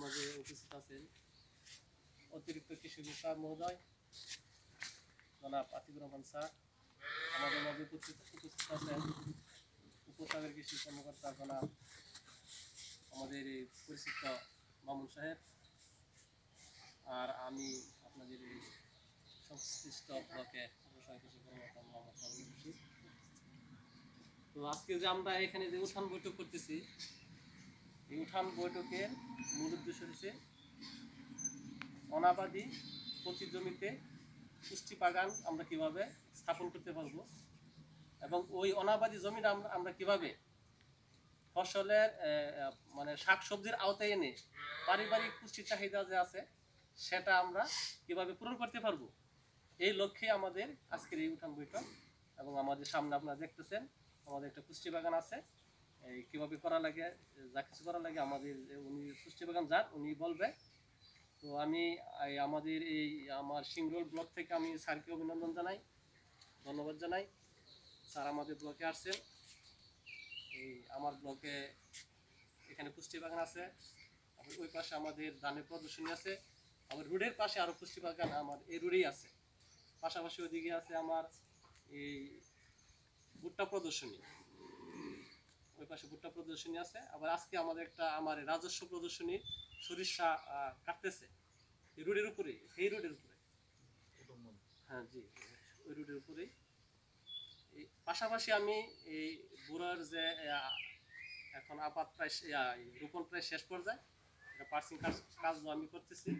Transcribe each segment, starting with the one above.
মাঝে উপস্থিত আছেন অতিরিক্ত কৃষি বিভাগ মহোদয় জনাব আতিকুর রহমান স্যার, আমাদের মাঝে উপস্থিত আছেন উপসাগর কৃষি কর্মকর্তা জনাব আমাদের এই পরিচিত মামুন সাহেব, আর আমি আপনাদের এই সংশ্লিষ্ট ব্লকে উপসাগর কৃষি কর্মকর্তা মোহাম্মদ সাহেব। তো আজকে যে আমরা এখানে যে উঠান বৈঠক করতেছি, এই উঠান বৈঠকের মূল উদ্দেশ্য হচ্ছে অনাবাদি প্রতি জমিতে পুষ্টি বাগান আমরা কিভাবে স্থাপন করতে পারবো এবং ওই অনাবাদি জমিটা আমরা কিভাবে ফসলের মানে শাকসবজির আওতায় এনে পারিবারিক পুষ্টির চাহিদা যে আছে সেটা আমরা কিভাবে পূরণ করতে পারবো, এই লক্ষ্যে আমাদের আজকের এই উঠান বৈঠক। এবং আমাদের সামনে আপনারা দেখতেছেন আমাদের একটা পুষ্টি বাগান আছে, এই কীভাবে করা লাগে, যা কিছু করা লাগে আমাদের উনি পুষ্টি বাগান যান উনি বলবে। তো আমি আমাদের এই আমার সিংরোল ব্লক থেকে আমি স্যারকে অভিনন্দন জানাই, ধন্যবাদ জানাই। স্যার আমাদের ব্লকে আসছেন, এই আমার ব্লকে এখানে পুষ্টি বাগান আছে, ওই পাশে আমাদের ধানের প্রদর্শনী আছে, আমার রোডের পাশে আরও পুষ্টি বাগান আমার এই রোডেই আছে, পাশাপাশি ওইদিকে আছে আমার এই ভুট্টা প্রদর্শনী, ওই পাশে ভুট্টা প্রদর্শনী আছে। আবার আজকে আমাদের একটা আমার রাজস্ব প্রদর্শনী সরিষা কাটতেছে এই রোডের উপরে, এই রোডের উপরে, হ্যাঁ জি ওই রোডের উপরেই। এই পাশাপাশি আমি এই বুড়ার যে এখন আপাত প্রায় রোপণ প্রায় শেষ পর্যায়ে, এটা পার্সিং কাজ আমি করতেছি।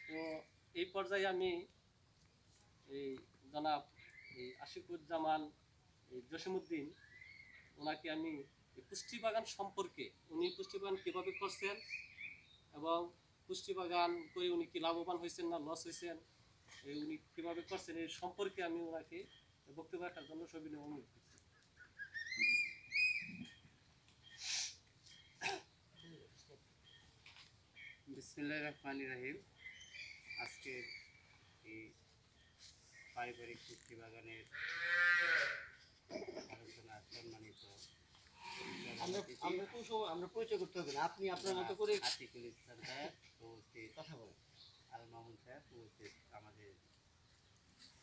তো এই পর্যায়ে আমি এই জনাব এই আশিকুজ্জামান এই জসিমউদ্দিন ওনাকে আমি পুষ্টি বাগান সম্পর্কে, উনি পুষ্টি বাগান কীভাবে করছেন এবং পুষ্টি বাগান করে উনি কি লাভবান হয়েছেন না লস হয়েছেন, উনি কীভাবে করছেন এই সম্পর্কে আমি ওনাকে বক্তব্য রাখার জন্য সবিনয় অনুরোধ করছি। বিসমিল্লাহির রহমানির রহিম। আজকে এই পারিবারিক পুষ্টি বাগানের আলোচনা সম্মানিত আমরা পরিচয় করতে হবে না, আপনি আপনার মতো করে আতিকুল ইসলাম সাহেব উপস্থিত, কথা বলেন। আল মামুন সাহেব উপস্থিত, আমাদের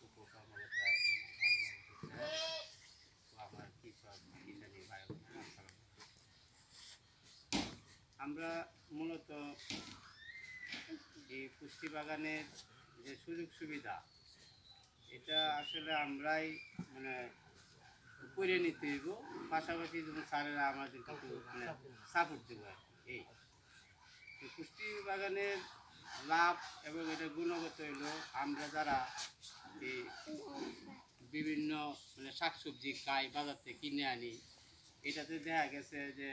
উপকর্মকর্তা আমার কৃষক কিষানী ভাই, আমরা মূলত এই পুষ্টি বাগানের যে সুযোগ সুবিধা এটা আসলে আমরাই মানে করে নিতে হইব, পাশাপাশি যেমন স্যারেরা আমাদের কিছু মানে সাপোর্ট দেবো আর কি। এই পুষ্টি বাগানের লাভ এবং এটা গুণগত হইলো আমরা যারা এই বিভিন্ন মানে শাকসবজি খাই বাজার থেকে কিনে আনি, এটাতে দেখা গেছে যে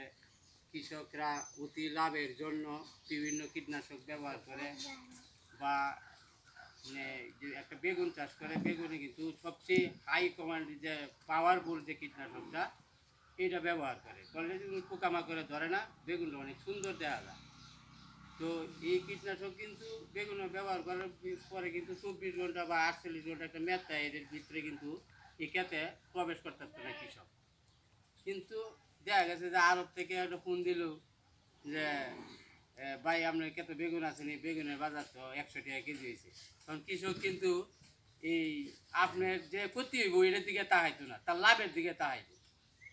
কৃষকরা অতি লাভের জন্য বিভিন্ন কীটনাশক ব্যবহার করে, বা মানে যে একটা বেগুন চাষ করে, বেগুনে কিন্তু সবচেয়ে হাই কমান্ড যে পাওয়ারফুল যে কীটনাশকটা এটা ব্যবহার করে, করলে পোকামাকড়ে ধরে না, বেগুনটা অনেক সুন্দর দেখা যায়। তো এই কীটনাশক কিন্তু বেগুনে ব্যবহার করার পরে কিন্তু 24 ঘন্টা বা 48 ঘন্টা একটা মেয়াদ এদের ভিতরে কিন্তু এই ক্ষেতে প্রবেশ করতে পারতো না কৃষক। কিন্তু দেখা গেছে যে আরব থেকে একটা ফোন দিল যে ভাই আপনার কত বেগুন আছেন, এই বেগুনের বাজার তো 100 টাকা কেজি হয়েছে। কারণ কৃষক কিন্তু এই আপনার যে ক্ষতি হইব এটার দিকে তাকাইতো না, তার লাভের দিকে তাকাইতো।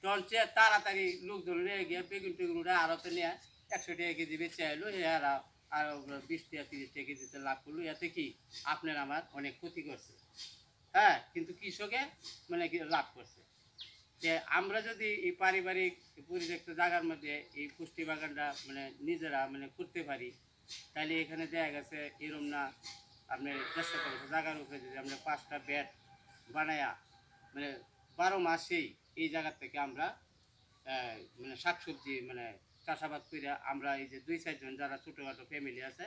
তখন সে তাড়াতাড়ি লোকজন গিয়ে বেগুন টেগুনটা আরতে নিয়ে 100 টাকা কেজি বেঁচে আইলো, এরা আরো 20 টাকা 30 টাকা কেজিতে লাভ করলো। এতে কি আপনার আমার অনেক ক্ষতি করছে, হ্যাঁ, কিন্তু কৃষকে মানে লাভ করছে। যে আমরা যদি এই পারিবারিক পরিত্যক্ত জায়গার মধ্যে এই পুষ্টি বাগানটা মানে নিজেরা মানে করতে পারি, তাহলে এখানে দেখা গেছে এরম না আপনার 150 জায়গার উপরে যদি আমরা 5টা বেড বানায়া মানে 12 মাসেই এই জায়গা থেকে আমরা মানে শাকসবজি মানে চাষাবাদ করে আমরা এই যে 2-4 জন যারা ছোটোখাটো ফ্যামিলি আছে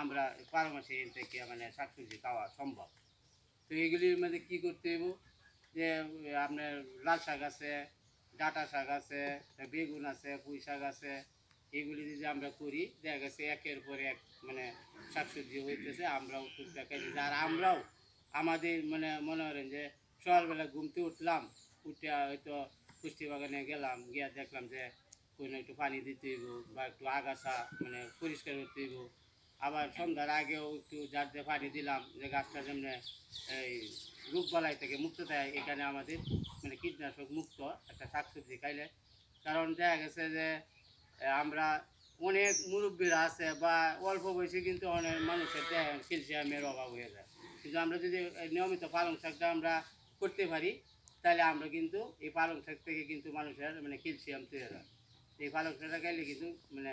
আমরা 12 মাসে এর থেকে মানে শাকসবজি খাওয়া সম্ভব। তো এগুলির মধ্যে কী করতে হইব, যে আপনার লাল শাক আছে, ডাঁটা শাক আছে, বেগুন আছে, পুঁই শাক আছে, এগুলি যদি আমরা করি দেখা গেছে একের পর এক মানে শাকসবজি হইতেছে, আমরাও টুকটাক খাইতেছি। আর আমরাও আমাদের মানে মনে করেন যে সকালবেলা ঘুমতে উঠলাম, উঠে হয়তো পুষ্টি বাগানে গেলাম, গিয়া দেখলাম যে কোনো একটু পানি দিতে হইব বা একটু আগাছা মানে পরিষ্কার করতে হইব। আবার সন্ধ্যার আগেও একটু যার দিয়ে পানি দিলাম যে গাছটা যেমনি এই রোগবালাই থেকে মুক্ত দেয়, এখানে আমাদের মানে কীটনাশক মুক্ত একটা শাকসবজি খাইলে। কারণ দেখা গেছে যে আমরা অনেক মুরব্বীরা আছে বা অল্প বয়সে কিন্তু অনেক মানুষের ক্যালসিয়ামের অভাব হয়ে যায়, কিন্তু আমরা যদি নিয়মিত পালং শাকটা আমরা করতে পারি তাহলে আমরা কিন্তু এই পালং শাক থেকে কিন্তু মানুষের মানে ক্যালসিয়াম তৈরি হয়। এই পালং শাকটা খাইলে কিন্তু মানে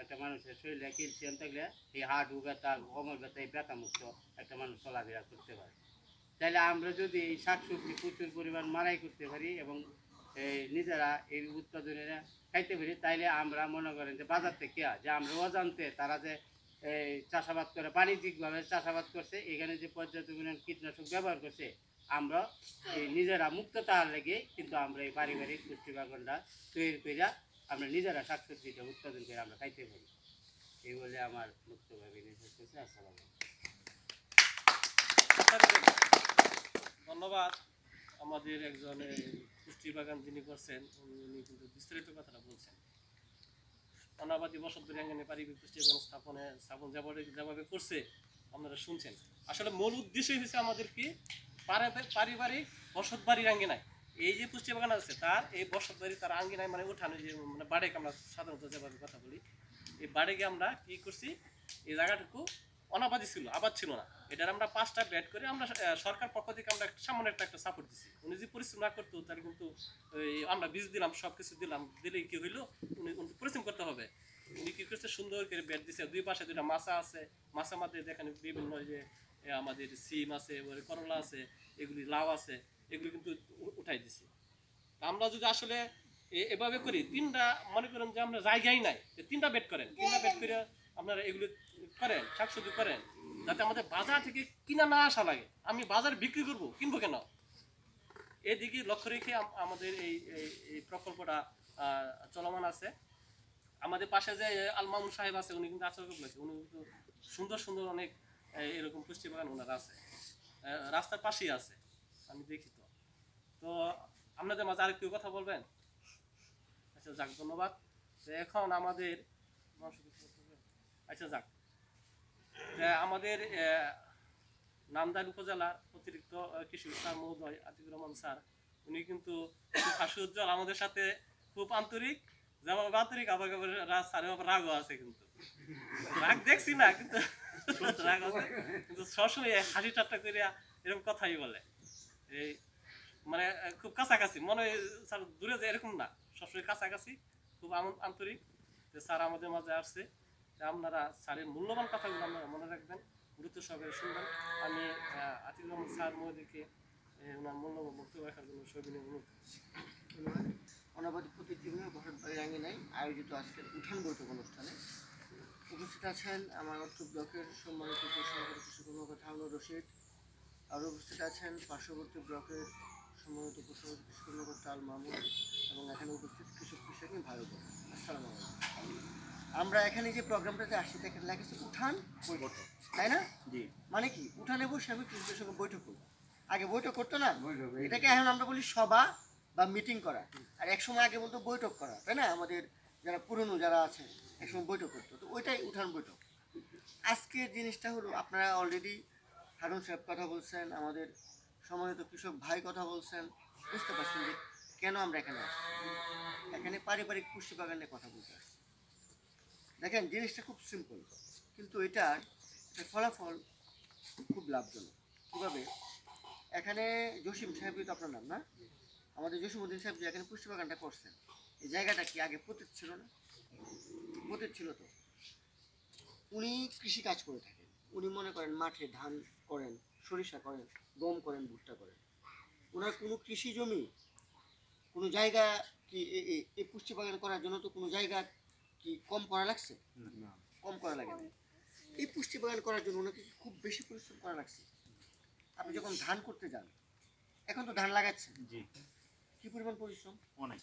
একটা মানুষের শরীরে ক্যালসিয়াম থাকলে এই হাঁটু ব্যথা কোমর ব্যথা এই ব্যথা মুক্ত একটা মানুষ চলাফেরা করতে পারে। তাহলে আমরা যদি এই শাকসবজি প্রচুর পরিমাণ মারাই করতে পারি এবং এই নিজেরা এই উৎপাদনের খাইতে পারি, তাইলে আমরা মনে করেন যে বাজার থেকে যে আমরা অজান্তে তারা যে এই চাষাবাদ করে বাণিজ্যিকভাবে চাষাবাদ করছে, এখানে যে পর্যাপ্ত পরিমাণ কীটনাশক ব্যবহার করছে, আমরা এই নিজেরা মুক্ত তাহার লেগে কিন্তু আমরা এই পারিবারিক পুষ্টি বাগানটা তৈরি করে আমরা নিজেরা শাকসবজিটা উৎপাদন করে আমরা খাইতে পারি। এই বলে আমার বক্তব্য শেষ করছি। আসসালামু আলাইকুম। ধন্যবাদ। আমাদের একজন পুষ্টি বাগান যিনি করছেন উনি কিন্তু বিস্তারিত কথাটা বলছেন। অনাবাদী বসত বাড়ি পারিবারিক পুষ্টি বাগান স্থাপন যেভাবে করছে আপনারা শুনছেন। আসলে মূল উদ্দেশ্যই হচ্ছে আমাদের কি পারিবারিক বসত বাড়ির আঙ্গিনায় এই যে পুষ্টি বাগান আছে তার এই বসত বাড়ি তার আঙ্গিনায় মানে উঠানো যে মানে বাড়িকে আমরা সাধারণত যেভাবে কথা বলি, এই বাড়িকে আমরা কি করছি, এই জায়গাটুকু অনাবাদী ছিল, আবাদ ছিল না, এটার আমরা 5টা বেড করে আমরা সরকার পক্ষ থেকে আমরা সামান্য একটা সাপোর্ট দিচ্ছি। উনি যে পরিশ্রম না করতো তার কিন্তু আমরা বীজ দিলাম, সব কিছু দিলাম, দিলেই কি হইলো, উনি পরিশ্রম করতে হবে। উনি কি করছে, সুন্দর করে বেড দিচ্ছে, 2 পাশে 2টা মাছা আছে, মাছার মধ্যে দেখেন বিভিন্ন যে আমাদের সিম আছে, করলা আছে, এগুলি লাউ আছে, এগুলি কিন্তু উঠাই দিছি। আমরা যদি আসলে এভাবে করি, 3টা মনে করেন যে আমরা জায়গাই নাই, 3টা বেড করেন, 3টা বেড করে আপনারা এগুলি করেন, শাকসবজি করেন, যাতে আমাদের বাজার থেকে কিনা না আসা লাগে। আমি বাজারে বিক্রি করব, কিনবো কেন, এদিকে লক্ষ্য রেখে আমাদের এই প্রকল্পটা চলমান আছে। আমাদের পাশে যে আল মামুন সাহেব আছে, উনি কিন্তু আচরণ করেছে, উনি কিন্তু সুন্দর সুন্দর অনেক এরকম পুষ্টি বাগান ওনার আছে, রাস্তার পাশেই আছে, আমি দেখি। তো আপনাদের মাঝে আরেকটু কথা বলবেন? আচ্ছা যাক, ধন্যবাদ। তো এখন আমাদের আচ্ছা যাক, আমাদের নান্দাইল উপজেলার অতিরিক্ত কৃষি স্যার মহোদয় আতিকুর রহমান স্যার, উনি কিন্তু খুব হাসি উজ্জ্বল, আমাদের সাথে খুব আন্তরিক, যেমন আন্তরিক আবার স্যারের আবার রাগও আছে, কিন্তু রাগ দেখছি না, কিন্তু রাগ আছে, কিন্তু সবসময় হাসি ঠাট্টা করিয়া এরকম কথাই বলে। এই মানে খুব কাছাকাছি, মনে হয় স্যার দূরে যায় এরকম না, সবসময় কাছাকাছি, খুব আন্তরিক। স্যার আমাদের মাঝে আসছে, আপনারা স্যারের মূল্যবান কথাগুলো আপনারা মনে রাখবেন, গুরুত্ব সহকারে শুনবেন। আমি আতিকুর রহমান স্যার মহোদয়কে ওনার মূল্যবান বক্তব্য রাখার জন্য সবিনয় অনুরোধ করছি। অনাবাদী প্রতিজীবনের বসত বাড়ির আঙ্গিনায় আয়োজিত আজকের উঠান বৈঠক অনুষ্ঠানে উপস্থিত আছেন আমার অর্থ ব্লকের সম্মানিত কৃষি কর্মকর্তা হারুনুর রশিদ, আর উপস্থিত আছেন পার্শ্ববর্তী ব্লকের সম্মানিত কৃষি কর্মকর্তা আল মামুন, এবং এখানে উপস্থিত কৃষক ভাই বোন। আসসালামু আলাইকুম। আমরা এখানে যে প্রোগ্রামটাতে আসছি দেখেন লাগেছে উঠান বৈঠক, তাই না? জি। মানে কি, উঠানে বসে আমি কৃষকদের সঙ্গে বৈঠক করবো। আগে বৈঠক করতো না, এটাকে এখন আমরা বলি সভা বা মিটিং করা, আর এক সময় আগে বলতো বৈঠক করা, তাই না? আমাদের যারা পুরনো যারা আছে একসময় বৈঠক করতো, তো ওইটাই উঠান বৈঠক। আজকের জিনিসটা হলো, আপনারা অলরেডি হারুন সাহেব কথা বলছেন, আমাদের সম্মানিত কৃষক ভাই কথা বলছেন, বুঝতে পারছেন যে কেন আমরা এখানে আসছি। এখানে পারিবারিক পুষ্টি বাগানের কথা বলতে আসছি। দেখেন জিনিসটা খুব সিম্পল, কিন্তু এটার ফলাফল খুব লাভজনক। কীভাবে? এখানে জসিম সাহেবই তো আপনার নাম না? আমাদের জসিমউদ্দিন সাহেব যে এখানে পুষ্টি বাগানটা করছেন, এই জায়গাটা কি আগে পতিত ছিল না? পতিত ছিল তো। উনি কৃষি কাজ করে থাকেন, উনি মনে করেন মাঠে ধান করেন, সরিষা করেন, গম করেন, ভুট্টা করেন। ওনার কোনো কৃষি জমি, কোনো জায়গা কি এই পুষ্টি বাগান করার জন্য তো কোনো জায়গা কি কম করা লাগছে? কম করা লাগে না। এই পুষ্টি বাগান করার জন্য ওনাকে খুব বেশি পরিশ্রম করা লাগছে। আপনি যখন ধান করতে যান, এখন তো ধান লাগাচ্ছেন, কি পরিমাণ পরিশ্রম! অনেক।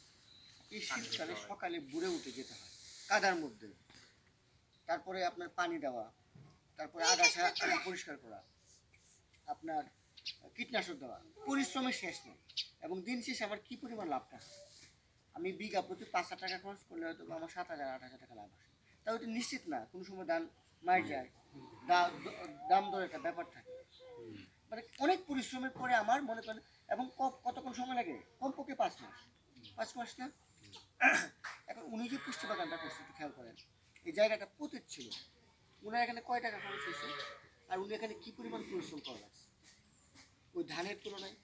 এই শীতকালে সকালে বুড়ে উঠে যেতে হয় কাদার মধ্যে, তারপরে আপনার পানি দেওয়া, তারপরে আগাছা পরিষ্কার করা, আপনার কীটনাশক দেওয়া, পরিশ্রমের শেষ নেই। এবং দিন শেষে আমার কি পরিমাণ লাভটা, আমি বিঘা প্রতি 5,000 টাকা খরচ করলে হয়তো আমার 7,000 8,000 টাকা লাভ আসে। তাই ওটা নিশ্চিত না, কোনো সময় ধান মার যায়, দাম দর একটা ব্যাপার থাকে। মানে অনেক পরিশ্রমের পরে আমার মনে করেন, এবং কতক্ষণ সময় লাগে, কমপক্ষে 5 মাস না। এখন উনি যে পুষ্টি বাগানটা করছে একটু খেয়াল করেন, এই জায়গাটা পতিত ছিল, উনার এখানে কয় টাকা খরচ হয়েছে, আর উনি এখানে কি পরিমাণ পরিশ্রম করা লাগছে ওই ধানের তুলনায়?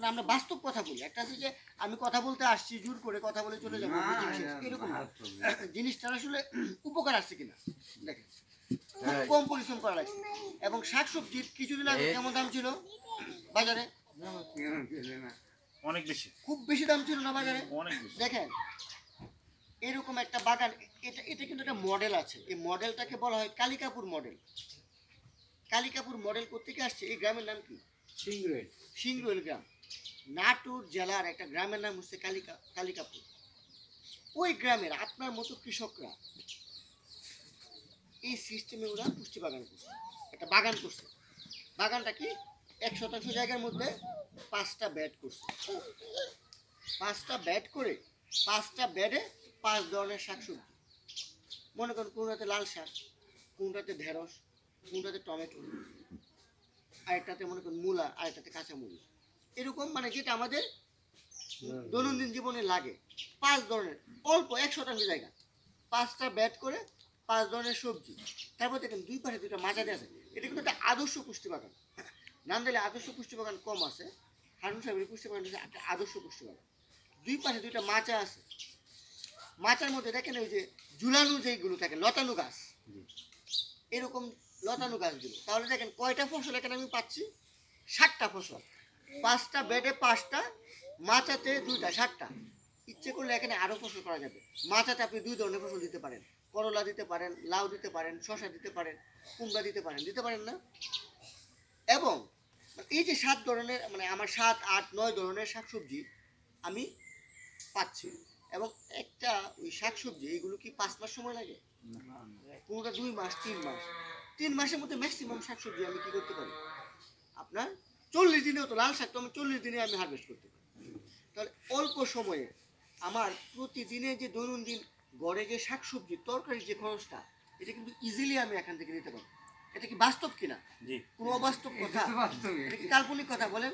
না, আমরা বাস্তব কথা বলি। একটা আছে যে আমি কথা বলতে আসছি, জোর করে কথা বলে চলে যাবো, এরকম না। জিনিসটা আসলে উপকার আসছে কিনা দেখেন, খুব কম পরিশ্রম করা লাগছে। এবং শাকসবজির কিছুদিন আগে কেমন দাম ছিল বাজারে? অনেক বেশি, খুব বেশি দাম ছিল না বাজারে? অনেক বেশি। দেখেন এরকম একটা বাগান, এটা কিন্তু একটা মডেল আছে, এই মডেলটাকে বলা হয় কালিকাপুর মডেল। কালিকাপুর মডেল কোত্থেকে আসছে? এই গ্রামের নাম কি? সিংরুয়েল গ্রাম, নাটোর জেলার একটা গ্রামের নাম হচ্ছে কালিকাপুর। ওই গ্রামের আপনার মতো কৃষকরা এই সিস্টেমে ওরা পুষ্টি বাগান করছে, একটা বাগান করছে। বাগানটা কি 1% জায়গার মধ্যে 5টা বেড করছে। 5টা বেড করে 5টা বেডে 5 ধরনের শাকসবজি। মনে করেন কোনটাতে লাল শাক, কোনটাতে ঢেঁড়স, কোনটাতে টমেটো, আরেকটাতে মনে করেন মূলা, আরেকটাতে কাঁচামরিচ, এরকম মানে যেটা আমাদের দৈনন্দিন জীবনে লাগে। 5 ধরনের, অল্প 1% জায়গা, 5টা বেড করে 5 ধরনের সবজি। তারপর দেখেন 2 পাশে 2টা মাচা দিয়ে আছে। এটা কিন্তু একটা আদর্শ পুষ্টি বাগান। নাম দিলে আদর্শ পুষ্টি বাগান কম আছে, হারুন সাহেবের পুষ্টি বাগান হচ্ছে একটা আদর্শ পুষ্টি বাগান। 2 পাশে 2টা মাচা আছে। মাচার মধ্যে দেখেন ওই যে ঝুলানো যেগুলো থাকে, লতানো গাছ, এরকম লতানো গাছগুলো। তাহলে দেখেন কয়টা ফসল এখানে আমি পাচ্ছি? 7টা ফসল। 5টা বেডে 5টা, মাচাতে 2টা, 7টা। ইচ্ছে করলে এখানে আরো ফসল করা যাবে। মাচাতে আপনি 2 ধরনের ফসল দিতে পারেন, করলা দিতে পারেন, লাউ দিতে পারেন, শসা দিতে পারেন, কুমড়া দিতে পারেন না? এবং এই যে 7 ধরনের, মানে আমার 7, 8, 9 ধরনের শাকসবজি আমি পাচ্ছি। এবং একটা ওই শাকসবজি, এইগুলো কি 5 মাস সময় লাগে? কোনোটা 2 মাস, 3 মাস। 3 মাসের মধ্যে ম্যাক্সিমাম শাকসবজি আমি কি করতে পারি? আপনার 40 দিনেও তো, লাল শাক তো আমি 40 দিনে আমি হারভেস্ট করতে পারি। তাহলে অল্প সময়ে আমার প্রতিদিনে যে দৈনন্দিন গড়ে যে শাকসবজি তরকারির যে খরচটা, এটা কিন্তু ইজিলি আমি এখান থেকে নিতে পারি। এটা কি বাস্তব কিনা? কোনো অবাস্তব কথা? এটা কি কাল্পনিক কথা বলেন?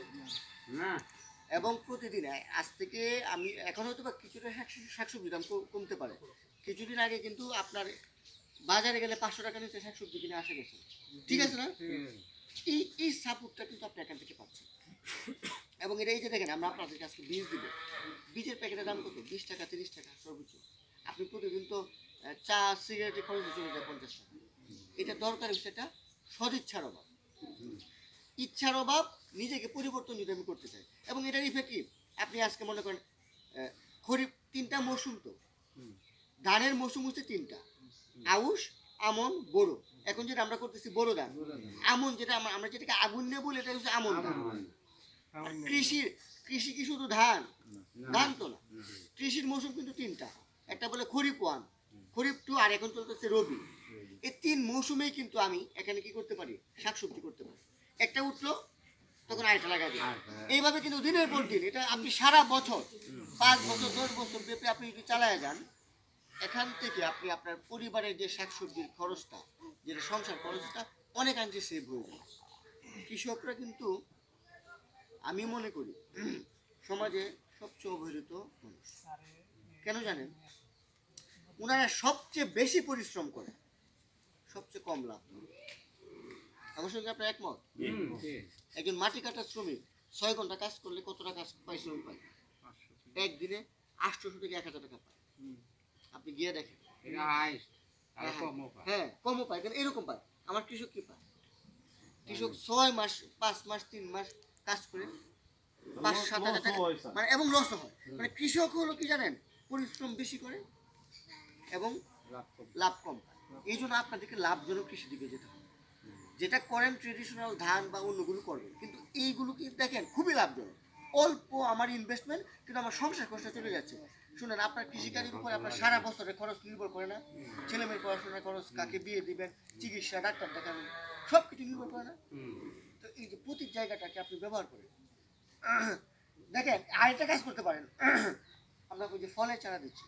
এবং প্রতিদিন আজ থেকে আমি এখন হয়তো বা কিছুটা শাকসবজির দাম কমতে পারে। কিছুদিন আগে কিন্তু আপনার বাজারে গেলে 500 টাকা নিচে শাকসবজি কিনে আসে গেছে, ঠিক আছে না? এই সাপোর্টটা কিন্তু আপনি এখান থেকে পাচ্ছেন। এবং এটা এই যে দেখেন, আমরা আপনাদেরকে আজকে বীজ দিব। বীজের প্যাকেটের দাম কত? 20 টাকা, 30 টাকা সর্বোচ্চ। আপনি প্রতিদিন তো চা সিগারেটের খরচ চলে যায় 50 টাকা। এটা দরকার হচ্ছে এটা সদিচ্ছার অভাব, ইচ্ছার অভাব। নিজেকে পরিবর্তন যদি আমি করতে চাই, এবং এটার ইফেক্টিভ। আপনি আজকে মনে করেন খরিফ 3টা মৌসুম, তো ধানের মৌসুম হচ্ছে 3টা, আউশ, আমন, বোরো। এখন যেটা আমরা করতেছি বোরো ধান, আমন যেটা আমরা যেটাকে আগুন নেবো, এটা হচ্ছে আমন ধান। কৃষি কি শুধু ধান? ধান তো না, কৃষির মৌসুম কিন্তু 3টা। একটা বলে খরিফ 1, খরিফ 2, আর এখন চলতেছে রবি। এই 3 মৌসুমেই কিন্তু আমি এখানে কি করতে পারি? শাকসবজি করতে পারি। একটা উঠলো তখন আরেকটা লাগাই দিই। এইভাবে কিন্তু দিনের পর দিন এটা আপনি সারা বছর, 5 বছর 10 বছর ব্যাপী আপনি যদি চালায় যান, এখান থেকে আপনি আপনার পরিবারের যে শাকসবজির খরচটা, যেটা সংসার খরচটা, অনেকাংশে সেভ হয়ে যায়। কৃষকরা কিন্তু আমি মনে করি সমাজে সবচেয়ে অবহেলিত মানুষ। কেন জানেন? ওনারা সবচেয়ে বেশি পরিশ্রম করে, সবচেয়ে কম লাভ। আমার সঙ্গে আপনার একমত? একজন মাটি কাটার শ্রমিক 6 ঘন্টা কাজ করলে কত টাকা পরিশ্রম পায়? একদিনে 800 থেকে 1000 টাকা পায়। আপনি গিয়ে দেখেন, হ্যাঁ কমও পায়। কেন এরকম পায়? আমার কৃষক কি পায়? কৃষক 6 মাস, 5 মাস, 3 মাস কাজ করে 5-7 হাজার টাকা, মানে এবং লস হয়। মানে কৃষক হলো কি জানেন? পরিশ্রম বেশি করে এবং লাভ কম পায়। এই জন্য আপনাদেরকে লাভজনক কৃষি দিকে যেতে হবে। যেটা করেন ট্রেডিশনাল ধান বা অন্যগুলো করবেন, কিন্তু এইগুলো কি দেখেন খুবই লাভজনক। অল্প আমার ইনভেস্টমেন্ট, কিন্তু আমার সংসার খরচা চলে যাচ্ছে। শুনেন, আপনার কৃষিকাজের উপর আপনার সারা বছরের খরচ নির্ভর করে না? ছেলেমেয়ের পড়াশোনার খরচ, কাকে বিয়ে দিবেন, চিকিৎসা, ডাক্তার দেখাবেন, সব কিছু নির্ভর করে না? তো এই যে প্রতি জায়গাটাকে আপনি ব্যবহার করেন, দেখেন আরেকটা কাজ করতে পারেন। আমরা ওই যে ফলের চারা দিচ্ছি,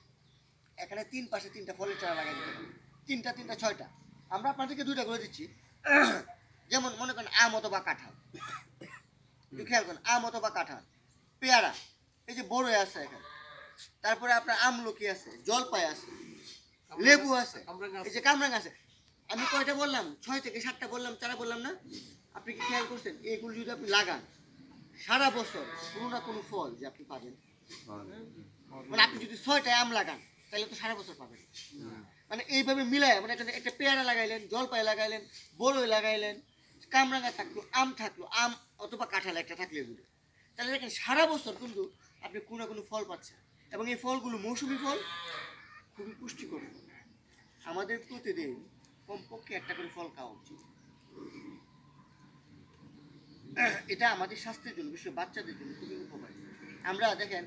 এখানে 3 পাশে 3টা ফলের চারা লাগাই দিতে পারি, 3টা 6টা। আমরা আপনাদেরকে 2টা করে দিচ্ছি। যেমন মনে করেন আম অথবা কাঁঠাল, একটু খেয়াল করেন, আম অথবা কাঁঠাল, পেয়ারা, এই যে বড়ই আছে এখানে, তারপরে আপনার আমলকি আছে, জলপাই আছে, লেবু আছে, এই যে কামরাঙ্গা আছে। আমি কয়টা বললাম? 6 থেকে 7টা বললাম, চারা বললাম না? আপনি কি খেয়াল করছেন? এইগুলো যদি আপনি লাগান সারা বছর কোনো না কোনো ফল যে আপনি পাবেন। মানে আপনি যদি 6টা আম লাগান তাহলে তো সারা বছর পাবেন। মানে এইভাবে মিলায়, মানে একটা পেয়ারা লাগাইলেন, জলপাই লাগাইলেন, বড়ই লাগাইলেন, কামরাঙ্গা থাকলো, আম থাকলো, আম অথবা কাঁঠাল একটা থাকলে এগুলো, তাহলে দেখেন সারা বছর কিন্তু আপনি কোনো না কোনো ফল পাচ্ছেন। এবং এই ফলগুলো মৌসুমি ফল, খুবই পুষ্টিকর ফল। আমাদের প্রতিদিন কমপক্ষে একটা করে ফল খাওয়া উচিত। এটা আমাদের স্বাস্থ্যের জন্য, বিশেষ বাচ্চাদের জন্য খুবই উপকারী। আমরা দেখেন,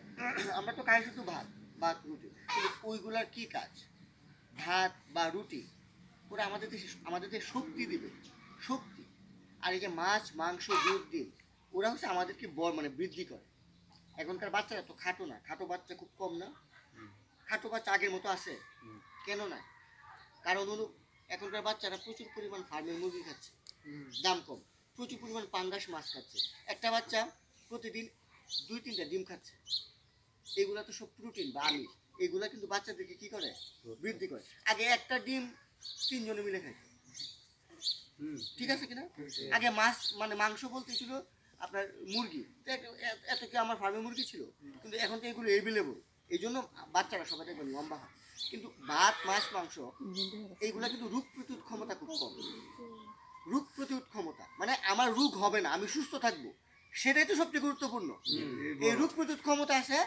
আমরা তো খাই শুধু ভাত রুটি, কিন্তু ওইগুলার কি কাজ? ভাত বা রুটি ওরা আমাদের দেহে শক্তি দিবে, শক্তি। আর এই যে মাছ, মাংস, দুধ, ডিম, ওরা হচ্ছে আমাদেরকে মানে বৃদ্ধি করে। এখনকার বাচ্চারা তো খাটো না, খাটো বাচ্চা খুব কম না? খাটো বাচ্চা আগের মতো আছে? কেন না? কারণ হলো এখনকার বাচ্চারা প্রচুর পরিমাণ ফার্মের মুরগি খাচ্ছে, দাম কম, প্রচুর পরিমাণ পাঙ্গাস মাছ খাচ্ছে। একটা বাচ্চা প্রতিদিন 2-3টা ডিম খাচ্ছে। এগুলা তো সব প্রোটিন বা আমিষ, এগুলা কিন্তু বাচ্চাদেরকে কি করে? বৃদ্ধি করে। আগে একটা ডিম 3 জনে মিলে খায়, ঠিক আছে কিনা? আগে মাছ মানে মাংস বলতে ছিল আপনার মুরগি, এত কি আমার ফার্মে মুরগি ছিল? কিন্তু এখন তো এগুলো এভেলেবল, এই জন্য বাচ্চারা সবাই দেখবেন লম্বা হয়। কিন্তু ভাত, মাছ, মাংস এইগুলা কিন্তু রোগ প্রতিরোধ ক্ষমতা খুব কম। রোগ প্রতিরোধ ক্ষমতা মানে আমার রোগ হবে না, আমি সুস্থ থাকবো, সেটাই তো সবচেয়ে গুরুত্বপূর্ণ। এই রোগ প্রতিরোধ ক্ষমতা আছে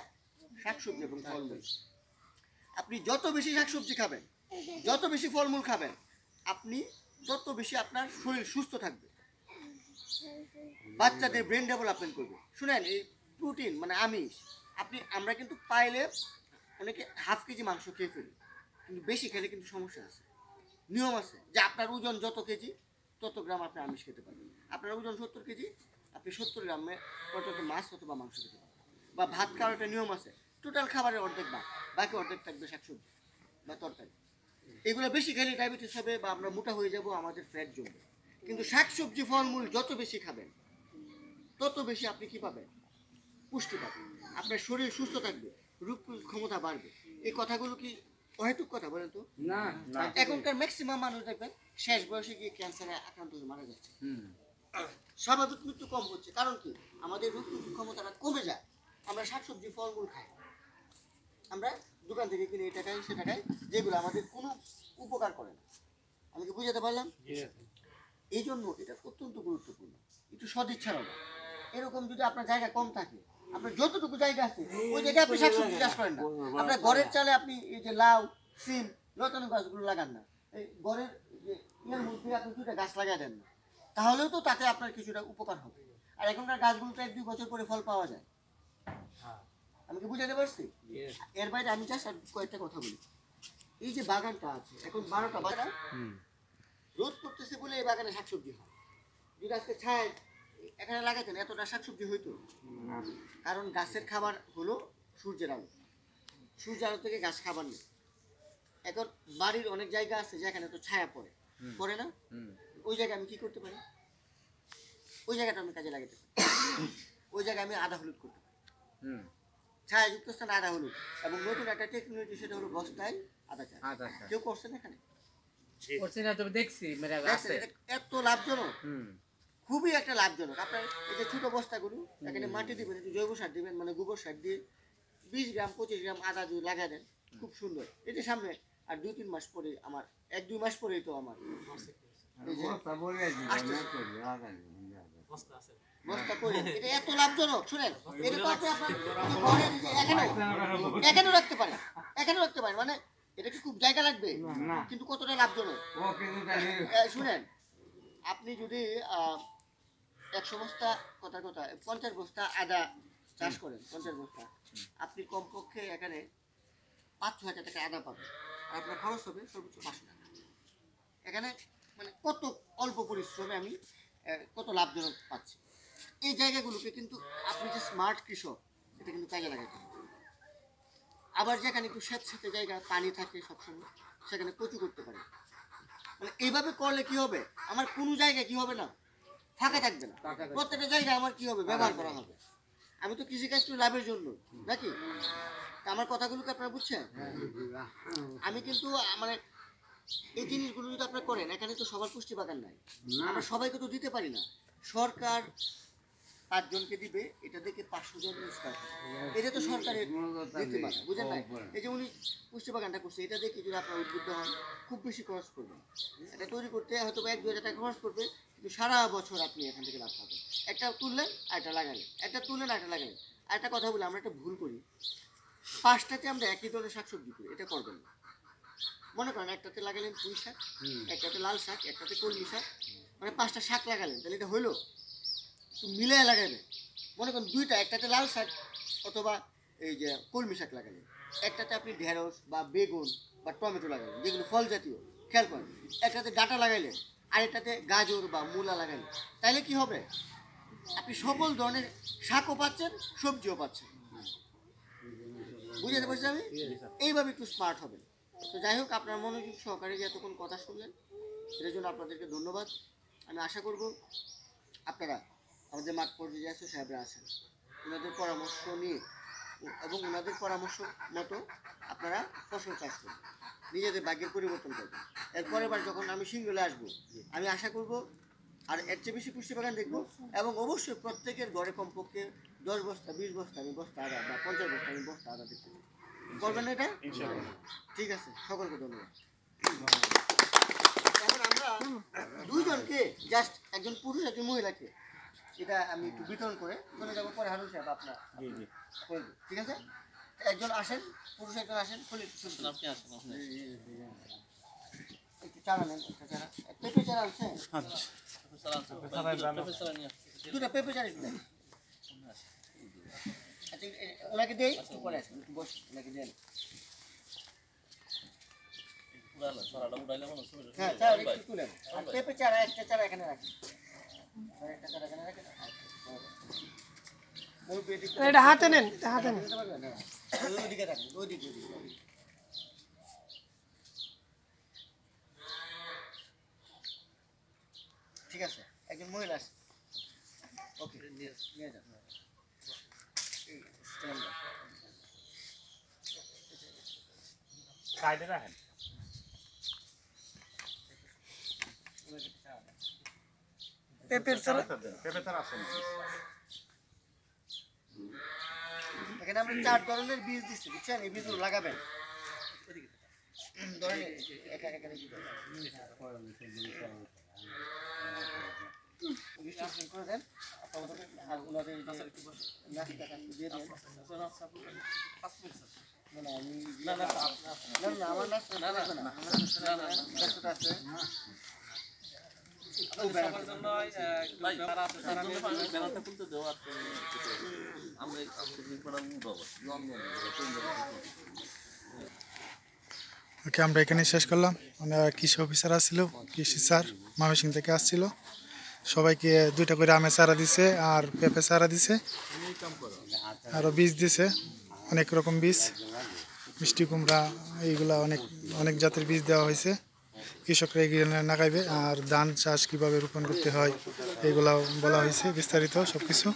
শাকসবজি এবং ফলমূল। আপনি যত বেশি শাকসবজি খাবেন, যত বেশি ফলমূল খাবেন, আপনি তত বেশি আপনার শরীর সুস্থ থাকবে, বাচ্চাদের ব্রেন ডেভেলপমেন্ট করবে। শুনেন, এই প্রোটিন মানে আমিষ, আমরা কিন্তু পাইলে অনেকে ½ কেজি মাংস খেয়ে ফেলি, কিন্তু বেশি খেলে কিন্তু সমস্যা আছে। নিয়ম আছে যে আপনার ওজন যত কেজি তত গ্রাম আপনি আমিষ খেতে পারবেন। আপনার ওজন 70 কেজি, আপনি 70 গ্রামে পর্যন্ত মাছ অথবা মাংস খেতে পারবেন। বা ভাত খাওয়ার একটা নিয়ম আছে, টোটাল খাবারের অর্ধেক ভাত, বাকি অর্ধেক থাকবে শাকসবজি বা তরকারি। এগুলো বেশি খেলে ডায়াবেটিস হবে বা আমরা মোটা হয়ে যাব, আমাদের ফ্যাট জমবে। কিন্তু শাকসবজি ফলমূল যত বেশি খাবেন তত বেশি আপনি কি পাবেন? পুষ্টি পাবেন, আপনার শরীর সুস্থ থাকবে, রোগ প্রতিরোধ ক্ষমতা বাড়বে। এই কথাগুলো কি অহেতুক কথা বলেন তো? না, এখনকার ম্যাক্সিমাম মানুষ দেখবেন শেষ বয়সে গিয়ে ক্যান্সারে আক্রান্ত হয়ে মারা যাচ্ছে। স্বাভাবিক মৃত্যু কম হচ্ছে, কারণ কি? আমাদের রোগ প্রতিরোধ ক্ষমতাটা কমে যায়। আমরা শাকসবজি ফলমূল খাই, আমরা দোকান থেকে কিনে এটা খাই সেটা খাই, যেগুলো আমাদের কোনো উপকার করে না। আমি কি বুঝাতে পারলাম? এই জন্য এটা অত্যন্ত গুরুত্বপূর্ণ, একটু সদিচ্ছার হবে। এরকম যদি আপনার জায়গা কম থাকে, আপনার যতটুকু জায়গা আছে ওই জায়গায় আপনি শাকসবজি চাষ করেন না। আপনার ঘরের চালে আপনি এই যে লাউ, সিম, লতানো গাছগুলো লাগান না, এই ঘরের যে ইয়ের মধ্যে আপনি 2টা গাছ লাগাই দেন না, তাহলেও তো তাতে আপনার কিছুটা উপকার হবে। আর এখনকার গাছগুলো তো 1-2 বছর পরে ফল পাওয়া যায়। আমি কি বুঝাতে পারছি? এর বাইরে আমি জাস্ট কয়েকটা কথা বলি। এই যে বাগানটা আছে, এখন 12টা বাগান, রোদ করতেছে বলে এই বাগানে শাকসবজি হয়। যদি আজকে ছায় এখানে লাগাতেন এতটা শাকসবজি হইতো? কারণ গাছের খাবার হলো সূর্যের আলো, সূর্যের আলো থেকে গাছ খাবার নেই। এখন বাড়ির অনেক জায়গা আছে যেখানে তো ছায়া পড়ে, পড়ে না? ওই জায়গায় আমি কি করতে পারি? ওই জায়গাটা আমি কাজে লাগাতে পারি। ওই জায়গায় আমি আদা হলুদ করতে পারি, ছায়াযুক্ত স্থানে আদা হলুদ। এবং নতুন একটা টেকনোলজি, সেটা হলো বস্তায় আদা চাষ। কেউ করছেন এখানে? দেখছেন? এটা এত লাভজনক, খুবই একটা লাভজনক। আপনার এই যে ছোট বস্তাগুলো, এখানে মাটি দিবেন, একটু জৈব সার দিবেন, মানে গোবর সার দিয়ে 20 গ্রাম 25 গ্রাম আদা যদি লাগাই দেন, খুব সুন্দর। এই যে সামনে আর 2-3 মাস পরে, আমার 1-2 মাস পরেই তো আমার বস্তা করে, এটা এত লাভজনক। শুনেন, এটা তো আপনি আপনার ঘরের এখানেও রাখতে পারেন, এখানেও রাখতে পারেন। মানে এটা কি খুব জায়গা লাগবে? কিন্তু কতটা লাভজনক শুনেন, আপনি যদি 100 বস্তা, কথার কথা 50 বস্তা আদা চাষ করেন, 50 বস্তা, আপনি কমপক্ষে এখানে 5-6 হাজার টাকা আদা পাবেন। আর আপনার খরচ হবে সর্বোচ্চ 500 টাকা। এখানে মানে কত অল্প পরিশ্রমে আমি কত লাভজনক পাচ্ছি। এই জায়গাগুলোকে কিন্তু আপনি যে স্মার্ট কৃষক, এটা কিন্তু কাজে লাগাতে হবে। আবার যেখানে একটু স্যাঁতস্যাঁতে জায়গা পানি থাকে সবসময় সেখানে কচু করতে পারি। মানে এইভাবে করলে কি হবে, আমার কোনো জায়গায় কি হবে না, ফাঁকা থাকবে না, প্রত্যেকটা জায়গায় আমার কি হবে, ব্যবহার করা হবে। আমি তো কৃষিকাজ তো লাভের জন্য নাকি, তা আমার কথাগুলোকে আপনারা বুঝছেন। আমি কিন্তু মানে এই জিনিসগুলো যদি আপনারা করেন, এখানে তো সবার পুষ্টি বাগান নাই, আমরা সবাইকে তো দিতে পারি না। সরকার 5 জনকে দিবে, এটা দেখে 500 জন ইউজ করে, এটা তো সরকারের দিতে পারে, বুঝেন না। এই যে উনি পুষ্টি বাগানটা করছে, এটা দেখে যদি আপনারা উদ্বুদ্ধ হন, খুব বেশি খরচ করবেন। এটা তৈরি করতে হয়তো 1-2 হাজার টাকা খরচ করবে, কিন্তু সারা বছর আপনি এখান থেকে লাভ পাবেন। একটা তুললেন আরেকটা লাগালেন, একটা তুললেন আরেকটা লাগালেন। আরেকটা কথা বলি, আমরা একটা ভুল করি, 5টাতে আমরা একই ধরনের শাকসবজি করি, এটা করবেন না। মনে করেন একটাতে লাগালেন পুঁই শাক, একটাতে লাল শাক, একটাতে কলমি শাক, মানে 5টা শাক লাগালেন, তাহলে এটা হইলো, মিলিয়ে লাগাবেন। মনে করেন 2টা, একটাতে লাল শাক অথবা এই যে কলমি শাক লাগালেন, একটাতে আপনি ঢেঁড়স বা বেগুন বা টমেটো লাগালেন, যেগুলো ফল জাতীয়, খেয়াল করেন। একটাতে ডাঁটা লাগাইলেন, আরেকটাতে গাজর বা মূলা লাগাইলেন, তাইলে কি হবে, আপনি সকল ধরনের শাকও পাচ্ছেন, সবজিও পাচ্ছেন। বুঝতে পারছি আমি, এইভাবে একটু স্মার্ট হবেন। তো যাই হোক, আপনার মনোযোগ সহকারে যে এতক্ষণ কথা শুনলেন, সেটার জন্য আপনাদেরকে ধন্যবাদ। আমি আশা করব আপনারা আমাদের মাঠ পর্যায়ে আছে সাহেবরা আছেন, ওনাদের পরামর্শ নিয়ে এবং ওনাদের পরামর্শ মতো আপনারা ফসল চাষ করবেন, নিজেদের ভাগ্যের পরিবর্তন করবেন। এরপরের বার যখন আমি সিঙ্গলে আসবো, আমি আশা করব আর এর চেয়ে বেশি পুষ্টি বাগান দেখবো, এবং অবশ্যই প্রত্যেকের ঘরে কমপক্ষে 10 বস্তা 20 বস্তা আমি বস্তা আদা বা 50 বস্তা আমি বস্তা আদা দেখতে পাবো। করবেন না এটা? ঠিক আছে, সকলকে ধন্যবাদ। এখন আমরা 2 জনকে, জাস্ট একজন পুরুষ একজন মহিলাকে, এটা আমি একটু বিতরণ করে চলে যাবো, পরে হারুন সাহেব আপনার করে দিন, ঠিক আছে? একজন আসেন, পুরুষ একজন আসেন, খুলে একটু চারা নেন, একটা চারা, পেঁপে চারা আনছেন? 2টা পেঁপে চারা একটু দেন। আচ্ছা, ওনাকে দেই, একটু পরে আসেন, একটু বস, ওনাকে দেন। হ্যাঁ, চারা একটু তুলেন, আর পেঁপে চারা একটা চারা এখানে রাখেন, একটা চারা এখানে রাখেন। এটা হাতে নেন, হাতে নেন। ওইদিকে রাখেন, ওইদিকে। ঠিক আছে, একজন মহিলা আছে, ওকে, নিয়ে যান। সাইডে রাখেন। পেঁপের চারা পেঁপে তার আছে না? এখানে আমরা 4 ধরনের বীজ দিচ্ছি, বুঝছেন? এই বীজগুলো লাগাবেন। ধরেন এখানে ডিস্ট্রিবিউশন করে দেন, আর ওনাদের যে নাস্তা দিয়ে দেন। আমার নাস্তা লাগবে না, আমার নাস্তা আছে। ওকে, আমরা এখানে শেষ করলাম। কৃষি অফিসার আসছিল, কৃষি স্যার ময়মনসিংহ থেকে আসছিল, সবাইকে 2টা করে আমের চারা দিছে আর পেঁপে চারা দিছে, আরও বীজ দিছে, অনেক রকম বীজ, মিষ্টি কুমড়া, এইগুলা অনেক অনেক জাতের বীজ দেওয়া হয়েছে। কৃষকরা এগিয়ে লাগাইবে, আর ধান চাষ কীভাবে রোপণ করতে হয় এইগুলাও বলা হয়েছে বিস্তারিত সব কিছু।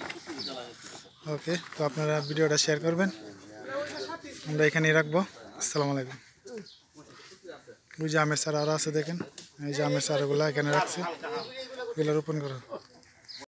ওকে, তো আপনারা ভিডিওটা শেয়ার করবেন, আমরা এখানেই রাখবো। আসসালামু আলাইকুম। ওই যে আমের চারা আরও আছে, দেখেন এই যে আমের চারাগুলো এখানে রাখছে, এগুলো রোপণ করো।